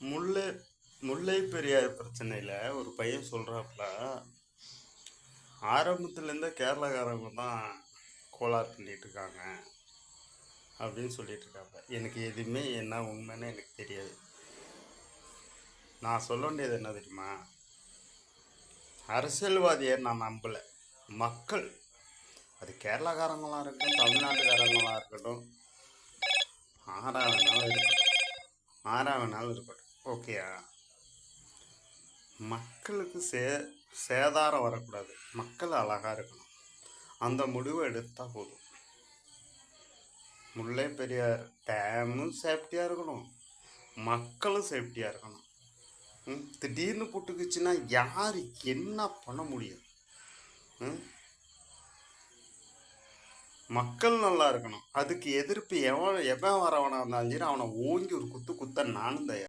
முல்லை முல்லை பெரியார் பிரச்சனையில் ஒரு பையன் சொல்கிறாப்புல, ஆரம்பத்துலேருந்தே கேரளாக்காரங்க தான் கோளாறு பண்ணிட்டு இருக்காங்க அப்படின்னு சொல்லிட்டு இருக்காங்க. எனக்கு எதுவுமே என்ன உண்மைன்னு எனக்கு தெரியாது. நான் சொல்ல வேண்டியது என்ன தெரியுமா? அரசியல்வாதியை நான் நம்பலை. மக்கள், அது கேரளாக்காரங்களாக இருக்கட்டும், தமிழ்நாட்டுக்காரங்களாக இருக்கட்டும், ஆறா வேணாலும் இருக்கட்டும், ஆறா வேணாலும் இருக்கட்டும், ஓகேயா? மக்களுக்கு சேதாரம் வரக்கூடாது. மக்கள் அழகாக இருக்கணும். அந்த முடிவை எடுத்தால் போதும். முல்லை பெரியார் டேமும் சேஃப்டியாக இருக்கணும், மக்களும் சேஃப்டியாக இருக்கணும். திடீர்னு புட்டுக்குச்சுன்னா யார் என்ன பண்ண முடியும்? மக்கள் நல்லா இருக்கணும். அதுக்கு எதிர்ப்பு எவன் வரவனா இருந்தாலும் சரி, அவனை ஓங்கி ஒரு குத்து குத்த நானும் தயார்.